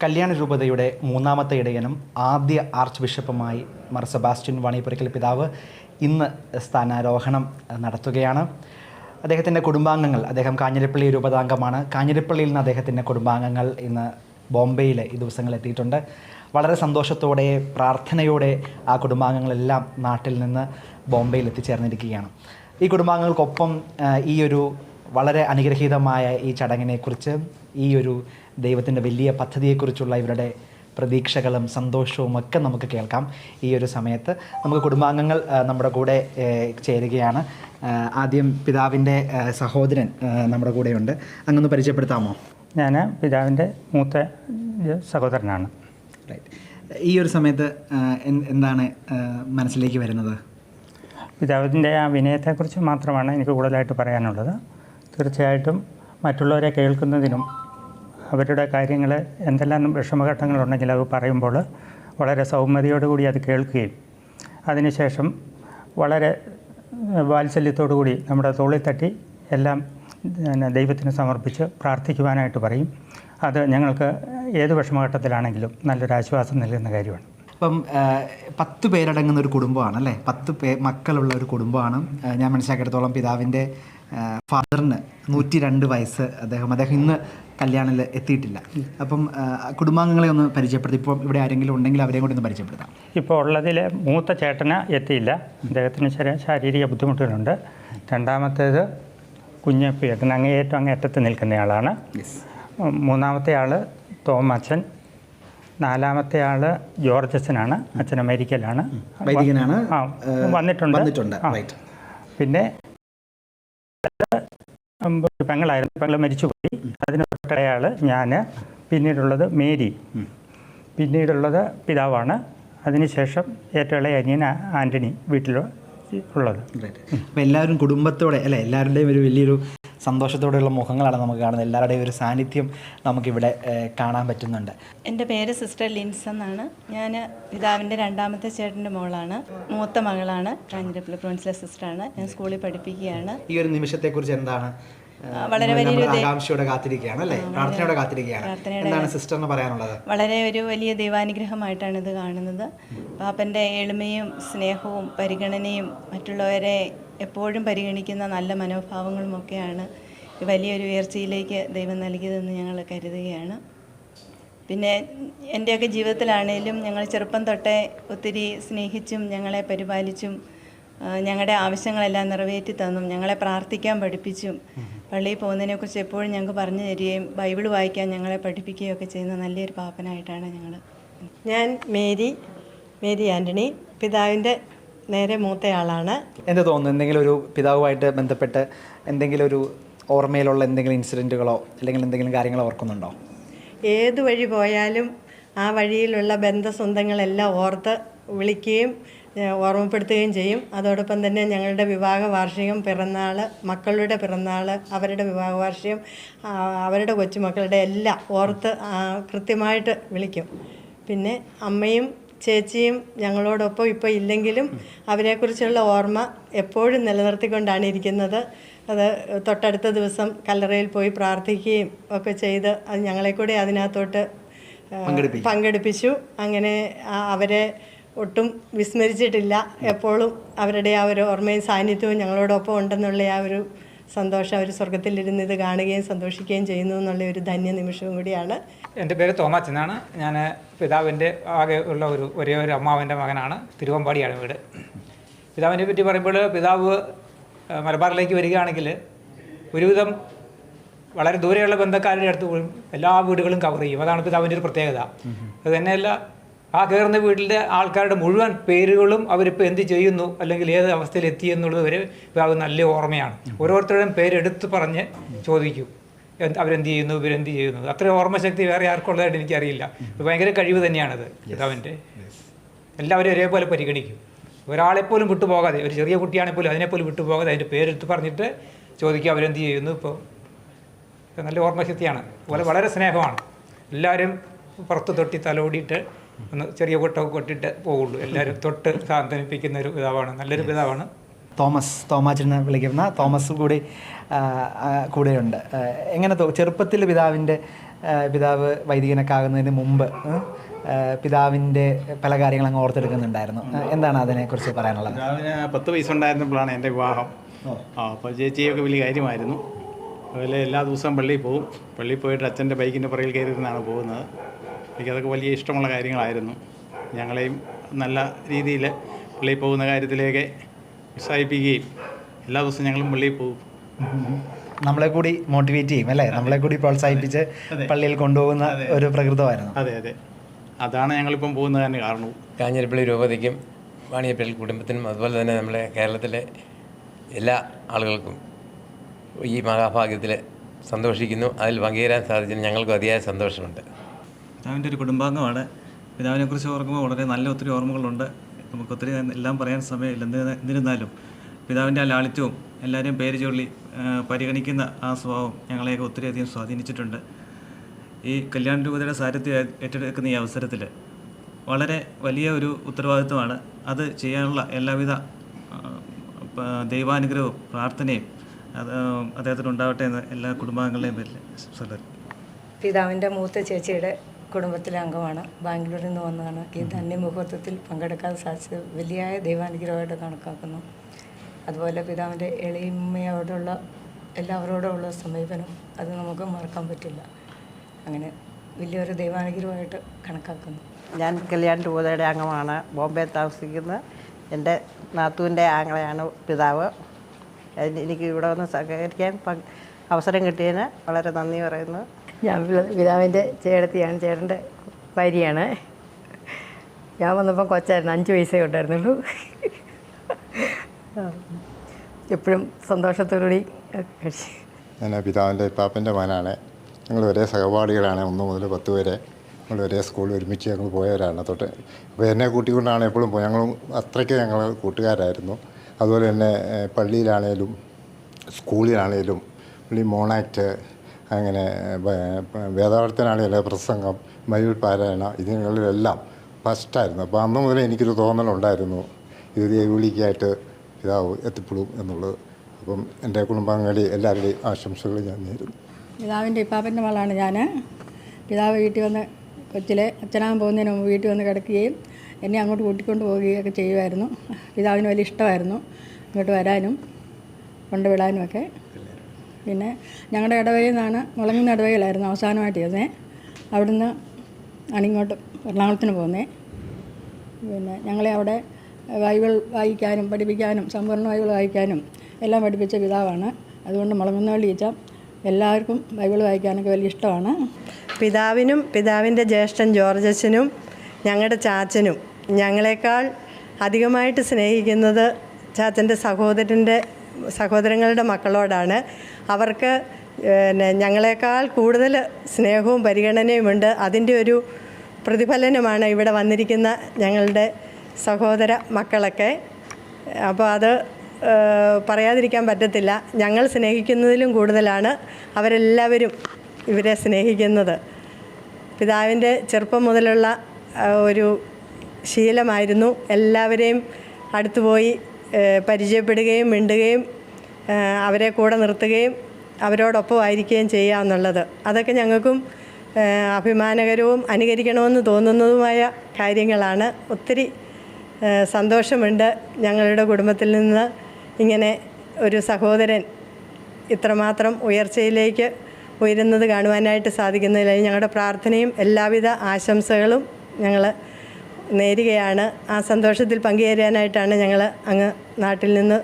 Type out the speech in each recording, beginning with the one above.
കല്യാണ രൂപതയുടെ മൂന്നാമത്തെ ഇടയനും ആദ്യ ആർച്ച് ബിഷപ്പുമായി മാർ സെബാസ്റ്റ്യൻ വാണിയപുരയ്ക്കൽ പിതാവ് ഇന്ന് സ്ഥാനാരോഹണം നടത്തുകയാണ്. അദ്ദേഹത്തിൻ്റെ കുടുംബാംഗങ്ങൾ, അദ്ദേഹം കാഞ്ഞിരപ്പള്ളി രൂപതാംഗമാണ്. കാഞ്ഞിരപ്പള്ളിയിൽ നിന്ന് അദ്ദേഹത്തിൻ്റെ കുടുംബാംഗങ്ങൾ ഇന്ന് ബോംബെയിൽ ഈ ദിവസങ്ങൾ എത്തിയിട്ടുണ്ട്. വളരെ സന്തോഷത്തോടെ പ്രാർത്ഥനയോടെ ആ കുടുംബാംഗങ്ങളെല്ലാം നാട്ടിൽ നിന്ന് ബോംബെയിൽ എത്തിച്ചേർന്നിരിക്കുകയാണ്. ഈ കുടുംബാംഗങ്ങൾക്കൊപ്പം ഈ ഒരു വളരെ അനുഗ്രഹീതമായ ഈ ചടങ്ങിനെക്കുറിച്ച്, ഈ ഒരു ദൈവത്തിൻ്റെ വലിയ പദ്ധതിയെക്കുറിച്ചുള്ള ഇവരുടെ പ്രതീക്ഷകളും സന്തോഷവും ഒക്കെ നമുക്ക് കേൾക്കാം. ഈ ഒരു സമയത്ത് നമുക്ക് കുടുംബാംഗങ്ങൾ നമ്മുടെ കൂടെ ചേരുകയാണ്. ആദ്യം പിതാവിൻ്റെ സഹോദരൻ നമ്മുടെ കൂടെയുണ്ട്. അങ്ങൊന്ന് പരിചയപ്പെടുത്താമോ? ഞാൻ പിതാവിൻ്റെ മൂത്ത സഹോദരനാണ്. റൈറ്റ്. ഈ ഒരു സമയത്ത് എന്താണ് മനസ്സിലേക്ക് വരുന്നത്? പിതാവിൻ്റെ ആ വിനയത്തെക്കുറിച്ച് മാത്രമാണ് എനിക്ക് കൂടുതലായിട്ട് പറയാനുള്ളത്. തീർച്ചയായിട്ടും മറ്റുള്ളവരെ കേൾക്കുന്നതിനും അവരുടെ കാര്യങ്ങൾ എന്തെല്ലാം വിഷമഘട്ടങ്ങളുണ്ടെങ്കിൽ അത് പറയുമ്പോൾ വളരെ സൗമ്യതയോടുകൂടി അത് കേൾക്കുകയും അതിനുശേഷം വളരെ വാത്സല്യത്തോടു കൂടി നമ്മുടെ തോളിൽ തട്ടി എല്ലാം ദൈവത്തിന് സമർപ്പിച്ച് പ്രാർത്ഥിക്കുവാനായിട്ട് പറയും. അത് ഞങ്ങൾക്ക് ഏത് വിഷമഘട്ടത്തിലാണെങ്കിലും നല്ലൊരു ആശ്വാസം നൽകുന്ന കാര്യമാണ്. ഇപ്പം 10 പേരടങ്ങുന്ന ഒരു കുടുംബമാണ് അല്ലേ? 10 മക്കളുള്ള ഒരു കുടുംബമാണ്. ഞാൻ മനസ്സിലാക്കിയിടത്തോളം പിതാവിൻ്റെ ഫാദറിന് 102 വയസ്സ്. അദ്ദേഹം ഇന്ന് കല്യാണത്തിൽ എത്തിയിട്ടില്ല. അപ്പം കുടുംബാംഗങ്ങളെ ഒന്ന് പരിചയപ്പെടുത്തി. ഇപ്പം ഇവിടെ ആരെങ്കിലും ഉണ്ടെങ്കിൽ അവരെയും കൂടി ഒന്ന് പരിചയപ്പെടുത്താം. ഇപ്പോൾ ഉള്ളതിൽ മൂത്ത ചേട്ടന് എത്തിയില്ല. അദ്ദേഹത്തിന് ശാരീരിക ബുദ്ധിമുട്ടുകളുണ്ട്. രണ്ടാമത്തേത് കുഞ്ഞപ്പിയേട്ടൻ, അങ്ങേയറ്റത്ത് നിൽക്കുന്നയാളാണ്. മൂന്നാമത്തെ ആൾ തോമച്ചൻ. നാലാമത്തെ ആൾ ജോർജസനാണ്. അച്ഛൻ അമേരിക്കയിലാണ്, വന്നിട്ടുണ്ട്. പിന്നെ പെങ്ങളായിരുന്നു, പെങ്ങൾ മരിച്ചുപോയി. അതിന് തൊട്ടയാൾ ഞാൻ. പിന്നീടുള്ളത് മേരി. പിന്നീടുള്ളത് പിതാവാണ്. അതിനുശേഷം ഏറ്റവും ഇളയ അനിയൻ ആൻ്റണി വീട്ടിൽ ഉള്ളത്. അപ്പോൾ എല്ലാവരും കുടുംബത്തോടെ അല്ലേ, എല്ലാവരുടെയും ഒരു വലിയൊരു സന്തോഷത്തോടെയുള്ള മുഖങ്ങളാണ് നമുക്ക് കാണുന്നത്. എല്ലാവരുടെയും ഒരു സാന്നിധ്യം നമുക്കിവിടെ കാണാൻ പറ്റുന്നുണ്ട്. എൻ്റെ പേര് സിസ്റ്റർ ലിൻസ് എന്നാണ്. ഞാൻ പിതാവിൻ്റെ രണ്ടാമത്തെ ചേട്ടൻ്റെ മോളാണ്. മൂത്ത മകളാണ്. കാഞ്ഞിരപ്പള്ളി പ്രിൻസിലെ സിസ്റ്ററാണ്. ഞാൻ സ്കൂളിൽ പഠിപ്പിക്കുകയാണ്. ഈ ഒരു നിമിഷത്തെക്കുറിച്ച് എന്താണ്? വളരെ വലിയൊരു ആകാംക്ഷയോടെ കാത്തിരിക്കുകയാണ് അല്ലേ? പ്രാർത്ഥനയോടെ കാത്തിരിക്കുകയാണ്. എന്താണ് സിസ്റ്ററിന് പറയാനുള്ളത്? വളരെ ഒരു വലിയ ദൈവാനുഗ്രഹമായിട്ടാണ് ഇത് കാണുന്നത്. പാപ്പൻ്റെ എളിമയും സ്നേഹവും പരിഗണനയും മറ്റുള്ളവരെ എപ്പോഴും പരിഗണിക്കുന്ന നല്ല മനോഭാവങ്ങളുമൊക്കെയാണ് വലിയൊരു ഉയർച്ചയിലേക്ക് ദൈവം നൽകിയതെന്ന് ഞങ്ങൾ കരുതുകയാണ്. പിന്നെ എൻ്റെയൊക്കെ ജീവിതത്തിലാണേലും ഞങ്ങൾ ചെറുപ്പം തൊട്ടേ ഒത്തിരി സ്നേഹിച്ചും ഞങ്ങളെ പരിപാലിച്ചും ഞങ്ങളുടെ ആവശ്യങ്ങളെല്ലാം നിറവേറ്റി തന്നും ഞങ്ങളെ പ്രാർത്ഥിക്കാൻ പഠിപ്പിച്ചും പള്ളിയിൽ പോകുന്നതിനെക്കുറിച്ച് എപ്പോഴും ഞങ്ങൾക്ക് പറഞ്ഞു തരികയും ബൈബിൾ വായിക്കാൻ ഞങ്ങളെ പഠിപ്പിക്കുകയും ഒക്കെ ചെയ്യുന്ന നല്ലൊരു പാപ്പനായിട്ടാണ് ഞങ്ങൾ. ഞാൻ മേരി ആൻ്റണി, പിതാവിൻ്റെ നേരെ മൂത്തയാളാണ്. എന്ത് തോന്നുന്നു? എന്തെങ്കിലും ഒരു പിതാവുമായിട്ട് ബന്ധപ്പെട്ട് എന്തെങ്കിലും ഒരു ഓർമ്മയിലുള്ള എന്തെങ്കിലും ഇൻസിഡൻറ്റുകളോ അല്ലെങ്കിൽ എന്തെങ്കിലും കാര്യങ്ങളോ ഓർക്കുന്നുണ്ടോ? ഏത് വഴി പോയാലും ആ വഴിയിലുള്ള ബന്ധസ്വന്തങ്ങളെല്ലാം ഓർത്ത് വിളിക്കുകയും ഓർമ്മപ്പെടുത്തുകയും ചെയ്യും. അതോടൊപ്പം തന്നെ ഞങ്ങളുടെ വിവാഹ വാർഷികം, പിറന്നാൾ, മക്കളുടെ പിറന്നാൾ, അവരുടെ വിവാഹ വാർഷികം, അവരുടെ കൊച്ചുമക്കളുടെ എല്ലാം ഓർത്ത് കൃത്യമായിട്ട് വിളിക്കും. പിന്നെ അമ്മയും ചേച്ചിയും ഞങ്ങളോടൊപ്പം ഇപ്പോൾ ഇല്ലെങ്കിലും അവരെക്കുറിച്ചുള്ള ഓർമ്മ എപ്പോഴും നിലനിർത്തിക്കൊണ്ടാണ് ഇരിക്കുന്നത്. അത് തൊട്ടടുത്ത ദിവസം കല്ലറയിൽ പോയി പ്രാർത്ഥിക്കുകയും ഒക്കെ ചെയ്ത് അത് ഞങ്ങളെ കൂടി അതിനകത്തോട്ട് പങ്കെടുപ്പിച്ചു. അങ്ങനെ അവരെ ഒട്ടും വിസ്മരിച്ചിട്ടില്ല. എപ്പോഴും അവരുടെ ആ ഒരു ഓർമ്മയും സാന്നിധ്യവും ഞങ്ങളോടൊപ്പം ഉണ്ടെന്നുള്ള ആ ഒരു സന്തോഷം, അവർ സ്വർഗത്തിലിരുന്ന് ഇത് കാണുകയും സന്തോഷിക്കുകയും ചെയ്യുന്നു എന്നുള്ള ഒരു ധന്യ നിമിഷവും കൂടിയാണ്. എൻ്റെ പേര് തോമാച്ചനാണ്. ഞാൻ പിതാവിൻ്റെ ആകെ ഉള്ള ഒരേ ഒരു അമ്മാവൻ്റെ മകനാണ്. തിരുവമ്പാടിയാണ് വീട്. പിതാവിനെ പറ്റി പറയുമ്പോൾ, പിതാവ് മലബാറിലേക്ക് വരികയാണെങ്കിൽ ഒരുവിധം വളരെ ദൂരെയുള്ള ബന്ധക്കാരുടെ അടുത്ത് പോലും എല്ലാ വീടുകളും കവർ ചെയ്യും. അതാണ് പിതാവിൻ്റെ ഒരു പ്രത്യേകത. അത് തന്നെയല്ല, ആ കയറുന്ന വീട്ടിലെ ആൾക്കാരുടെ മുഴുവൻ പേരുകളും അവരിപ്പോൾ എന്ത് ചെയ്യുന്നു അല്ലെങ്കിൽ ഏത് അവസ്ഥയിൽ എത്തി എന്നുള്ളത് വരെ പിതാവ് നല്ല ഓർമ്മയാണ്. ഓരോരുത്തരുടെയും പേരെടുത്ത് പറഞ്ഞ് ചോദിക്കും, അവരെന്ത് ചെയ്യുന്നു, ഇവരെന്ത് ചെയ്യുന്നു. അത്രയും ഓർമ്മശക്തി വേറെ ആർക്കുള്ളതായിട്ട് എനിക്കറിയില്ല. ഭയങ്കര കഴിവ് തന്നെയാണത് പിതാവിൻ്റെ. എല്ലാവരും ഒരേപോലെ പരിഗണിക്കും. ഒരാളെപ്പോലും വിട്ടുപോകാതെ, ഒരു ചെറിയ കുട്ടിയാണെപ്പോലും അതിനെപ്പോലും വിട്ടുപോകാതെ അതിൻ്റെ പേരെടുത്ത് പറഞ്ഞിട്ട് ചോദിക്കും അവരെന്ത് ചെയ്യുന്നു. ഇപ്പോൾ നല്ല ഓർമ്മശക്തിയാണ്. അതുപോലെ വളരെ സ്നേഹമാണ്. എല്ലാവരും പുറത്ത് തൊട്ടി തലോടിയിട്ട് ഒന്ന് ചെറിയ കൊട്ടൊക്കെ കൊട്ടിട്ട് പോകുള്ളൂ. എല്ലാവരും തൊട്ട് സാന്ത്വനിപ്പിക്കുന്ന ഒരു പിതാവാണ്. നല്ലൊരു പിതാവാണ്. തോമാച്ചനെ വിളിക്കുന്ന തോമസ് കൂടി കൂടെയുണ്ട്. എങ്ങനെ ചെറുപ്പത്തിൽ പിതാവിൻ്റെ പിതാവ് വൈദികനൊക്കെ ആകുന്നതിന് മുമ്പ് പിതാവിൻ്റെ പല കാര്യങ്ങൾ അങ്ങ് ഓർത്തെടുക്കുന്നുണ്ടായിരുന്നു. എന്താണ് അതിനെക്കുറിച്ച് പറയാനുള്ളത്? പിതാവിന് 10 വയസ്സുണ്ടായിരുന്നപ്പോഴാണ് എൻ്റെ വിവാഹം. അപ്പോൾ ചേച്ചിയൊക്കെ വലിയ കാര്യമായിരുന്നു. അതുപോലെ എല്ലാ ദിവസവും പള്ളിയിൽ പോകും. പള്ളിയിൽ പോയിട്ട് അച്ഛൻ്റെ ബൈക്കിൻ്റെ പുറകിൽ കയറിയിരുന്നാണ് പോകുന്നത്. എനിക്കതൊക്കെ വലിയ ഇഷ്ടമുള്ള കാര്യങ്ങളായിരുന്നു. ഞങ്ങളെയും നല്ല രീതിയിൽ പള്ളിയിൽ പോകുന്ന കാര്യത്തിലേക്ക് ഉത്സാഹിപ്പിക്കുകയും എല്ലാ ദിവസവും ഞങ്ങളും പള്ളിയിൽ പോകും. നമ്മളെ കൂടി മോട്ടിവേറ്റ് ചെയ്യും അല്ലേ, നമ്മളെ കൂടി പ്രോത്സാഹിപ്പിച്ച് പള്ളിയിൽ കൊണ്ടുപോകുന്ന ഒരു പ്രകൃതമായിരുന്നു. അതെ അതെ, അതാണ് ഞങ്ങളിപ്പം പോകുന്നതിന് കാരണവും. കാഞ്ഞിരപ്പള്ളി രൂപതയ്ക്കും വാണിയപ്പള്ളി കുടുംബത്തിനും അതുപോലെ തന്നെ നമ്മുടെ കേരളത്തിലെ എല്ലാ ആളുകൾക്കും ഈ മഹാഭാഗ്യത്തിൽ സന്തോഷിക്കുന്നു. അതിൽ പങ്കുചേരാൻ സാധിച്ചതിന് ഞങ്ങൾക്കും അതിയായ സന്തോഷമുണ്ട്. പിതാവിൻ്റെ ഒരു കുടുംബാംഗമാണ്. പിതാവിനെക്കുറിച്ച് ഓർക്കുമ്പോൾ വളരെ നല്ല ഒത്തിരി ഓർമ്മകളുണ്ട്. നമുക്കൊത്തിരി എല്ലാം പറയാൻ സമയമില്ല. എന്നിരുന്നാലും പിതാവിൻ്റെ ആ ലാളിത്യവും എല്ലാവരെയും പേര് ചൊല്ലി പരിഗണിക്കുന്ന ആ സ്വഭാവം ഞങ്ങളെയൊക്കെ ഒത്തിരിയധികം സ്വാധീനിച്ചിട്ടുണ്ട്. ഈ കല്യാൺ രൂപതയുടെ സാരഥ്യം ഏറ്റെടുക്കുന്ന ഈ അവസരത്തിൽ വളരെ വലിയ ഒരു ഉത്തരവാദിത്വമാണ്. അത് ചെയ്യാനുള്ള എല്ലാവിധ ദൈവാനുഗ്രഹവും പ്രാർത്ഥനയും അദ്ദേഹത്തിനുണ്ടാവട്ടെ എന്ന് എല്ലാ കുടുംബാംഗങ്ങളുടെയും പേരിൽ ആശംസകൾ. പിതാവിൻ്റെ മൂത്ത ചേച്ചിയുടെ കുടുംബത്തിലെ അംഗമാണ്. ബാംഗ്ലൂരിൽ നിന്ന് വന്നതാണ്. ഈ ധന്യമുഹൂർത്തത്തിൽ പങ്കെടുക്കാൻ സാധിച്ചത് വലിയായ ദൈവാനുഗ്രഹമായിട്ട് കണക്കാക്കുന്നു. അതുപോലെ പിതാവിൻ്റെ എളിമയോടുള്ള എല്ലാവരോടുള്ള സമീപനം അത് നമുക്ക് മറക്കാൻ പറ്റില്ല. അങ്ങനെ വലിയൊരു ദൈവാനുഗ്രഹമായിട്ട് കണക്കാക്കുന്നു. ഞാൻ കല്യാൺ രൂപതയുടെ അംഗമാണ്. ബോംബെ താമസിക്കുന്ന എൻ്റെ നാത്തൂൻ്റെ ആങ്ങളെയാണ് പിതാവ്. എനിക്ക് ഇവിടെ വന്ന് സഹകരിക്കാൻ അവസരം കിട്ടിയതിന് വളരെ നന്ദി പറയുന്നു. ഞാൻ പിതാവിൻ്റെ ചേട്ടത്തിയാണ്, ചേട്ടൻ്റെ ഭാര്യയാണ്. ഞാൻ വന്നപ്പം കൊച്ചായിരുന്നു, 5 വയസ്സേ ഉണ്ടായിരുന്നുള്ളൂ. എപ്പോഴും സന്തോഷത്തോടുകൂടി കഴിച്ചു. ഞാൻ പിതാവിൻ്റെ പാപ്പൻ്റെ മകനാണ്. ഞങ്ങൾ ഒരേ സഹപാഠികളാണ്. 1 മുതൽ 10 വരെ ഞങ്ങൾ ഒരേ സ്കൂളിൽ ഒരുമിച്ച് ഞങ്ങൾ പോയവരാണ് തൊട്ട്. അപ്പോൾ എന്നെ കൂട്ടിക്കൊണ്ടാണ് എപ്പോഴും പോയി. ഞങ്ങൾ അത്രയ്ക്ക് ഞങ്ങൾ കൂട്ടുകാരായിരുന്നു. അതുപോലെ തന്നെ പള്ളിയിലാണേലും സ്കൂളിലാണേലും പള്ളി മോണാക്റ്റ്, അങ്ങനെ വേദാർത്ഥനാണേലും പ്രസംഗം, ബൈബിൾ പാരായണ, ഇതിനുള്ളിലെല്ലാം ഫസ്റ്റായിരുന്നു. അപ്പോൾ അന്ന് മുതൽ എനിക്കൊരു തോന്നലുണ്ടായിരുന്നു ഇത് ദൈവവിളിക്കായിട്ട് പിതാവ് എത്തിപ്പെടും എന്നുള്ളത്. അപ്പം എൻ്റെ കുടുംബാംഗങ്ങളിൽ എല്ലാവരുടെയും ആശംസകൾ ഞാൻ നേരുന്നു. പിതാവിൻ്റെ ഇപ്പാപ്പൻ്റെ മകളാണ് ഞാൻ. പിതാവ് വീട്ടിൽ വന്ന് കൊച്ചിലെ അച്ഛനാകാൻ പോകുന്നതിന് മുമ്പ് വീട്ടിൽ വന്ന് കിടക്കുകയും എന്നെ അങ്ങോട്ട് കൂട്ടിക്കൊണ്ട് പോവുകയൊക്കെ ചെയ്യുമായിരുന്നു. പിതാവിന് വലിയ ഇഷ്ടമായിരുന്നു ഇങ്ങോട്ട് വരാനും കൊണ്ടുവിടാനും ഒക്കെ. പിന്നെ ഞങ്ങളുടെ ഇടവകയിൽ നിന്നാണ്, മുളങ്ങുന്ന ഇടവകയിലായിരുന്നു അവസാനമായിട്ട് ഇരുന്നത്. അവിടുന്ന് അണിങ്ങോട്ട് എറണാകുളത്തിന് പോകുന്നത്. പിന്നെ ഞങ്ങളെ അവിടെ ബൈബിൾ വായിക്കാനും പഠിപ്പിക്കാനും സമ്പൂർണ്ണ ബൈബിൾ വായിക്കാനും എല്ലാം പഠിപ്പിച്ച പിതാവാണ്. അതുകൊണ്ട് മുളങ്ങുന്നവള്ളി അച്ഛൻ എല്ലാവർക്കും ബൈബിൾ വായിക്കാനൊക്കെ വലിയ ഇഷ്ടമാണ്. പിതാവിനും പിതാവിൻ്റെ ജ്യേഷ്ഠൻ ജോർജച്ചനും ഞങ്ങളുടെ ചാച്ചനും ഞങ്ങളെക്കാൾ അധികമായിട്ട് സ്നേഹിക്കുന്നത് ചാച്ചൻ്റെ സഹോദരങ്ങളുടെ മക്കളോടാണ്. അവർക്ക് ഞങ്ങളെക്കാൾ കൂടുതൽ സ്നേഹവും പരിഗണനയുമുണ്ട്. അതിൻ്റെ ഒരു പ്രതിഫലനമാണ് ഇവിടെ വന്നിരിക്കുന്ന ഞങ്ങളുടെ സഹോദര മക്കളൊക്കെ. അപ്പോൾ അത് പറയാതിരിക്കാൻ പറ്റത്തില്ല. ഞങ്ങൾ സ്നേഹിക്കുന്നതിലും കൂടുതലാണ് അവരെല്ലാവരും ഇവരെ സ്നേഹിക്കുന്നത്. പിതാവിൻ്റെ ചെറുപ്പം മുതലുള്ള ഒരു ശീലമായിരുന്നു എല്ലാവരെയും അടുത്തുപോയി പരിചയപ്പെടുകയും മിണ്ടുകയും അവരെ കൂടെ നിർത്തുകയും അവരോടൊപ്പം ആയിരിക്കുകയും ചെയ്യുക എന്നുള്ളത്. അതൊക്കെ ഞങ്ങൾക്കും അഭിമാനകരവും അനുകരിക്കണമെന്ന് തോന്നുന്നതുമായ കാര്യങ്ങളാണ്. ഒത്തിരി സന്തോഷമുണ്ട് ഞങ്ങളുടെ കുടുംബത്തിൽ നിന്ന് ഇങ്ങനെ ഒരു സഹോദരൻ ഇത്രമാത്രം ഉയർച്ചയിലേക്ക് ഉയരുന്നത് കാണുവാനായിട്ട് സാധിക്കുന്നതിൽ ഞങ്ങളുടെ പ്രാർത്ഥനയും എല്ലാവിധ ആശംസകളും ഞങ്ങൾ നേരുകയാണ്. ആ സന്തോഷത്തിൽ പങ്കുചേരാനായിട്ടാണ് ഞങ്ങൾ അങ്ങ് നാട്ടിൽ നിന്ന്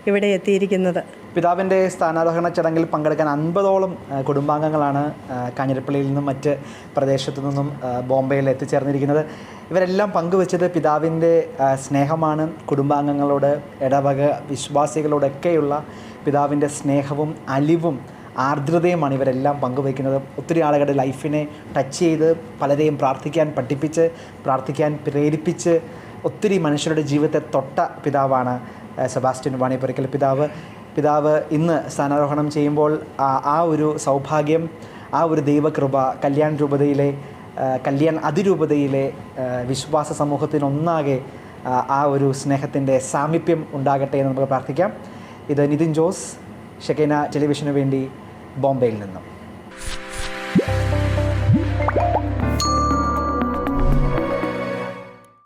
ഇവിടെ എത്തിയിരിക്കുന്നത്. പിതാവിൻ്റെ സ്ഥാനാരോഹണ ചടങ്ങിൽ പങ്കെടുക്കാൻ 50ഓളം കുടുംബാംഗങ്ങളാണ് കാഞ്ഞിരപ്പള്ളിയിൽ നിന്നും മറ്റ് പ്രദേശത്തു നിന്നും ബോംബെയിൽ എത്തിച്ചേർന്നിരിക്കുന്നത്. ഇവരെല്ലാം പങ്കുവച്ചത് പിതാവിൻ്റെ സ്നേഹമാണ്. കുടുംബാംഗങ്ങളോട്, ഇടവക വിശ്വാസികളോടൊക്കെയുള്ള പിതാവിൻ്റെ സ്നേഹവും അലിവും ആർദ്രതയുമാണ് ഇവരെല്ലാം പങ്കുവയ്ക്കുന്നത്. ഒത്തിരി ആളുകളുടെ ലൈഫിനെ ടച്ച് ചെയ്ത് പലരെയും പ്രാർത്ഥിക്കാൻ പഠിപ്പിച്ച്, പ്രാർത്ഥിക്കാൻ പ്രേരിപ്പിച്ച് ഒത്തിരി മനുഷ്യരുടെ ജീവിതത്തെ തൊട്ട പിതാവാണ് സെബാസ്റ്റ്യൻ വാണിയപ്പുരയ്ക്കൽ പിതാവ് ഇന്ന് സ്ഥാനാരോഹണം ചെയ്യുമ്പോൾ ആ ഒരു സൗഭാഗ്യം, ആ ഒരു ദൈവകൃപ കല്യാൺ രൂപതയിലെ കല്യാൺ അതിരൂപതയിലെ വിശ്വാസ സമൂഹത്തിനൊന്നാകെ ആ ഒരു സ്നേഹത്തിൻ്റെ സാമീപ്യം ഉണ്ടാകട്ടെ എന്ന് നമുക്ക് പ്രാർത്ഥിക്കാം. ഇത് നിതിൻ ജോസ്, ഷെക്കൈന ടെലിവിഷനു വേണ്ടി ബോംബെയിൽ നിന്നും.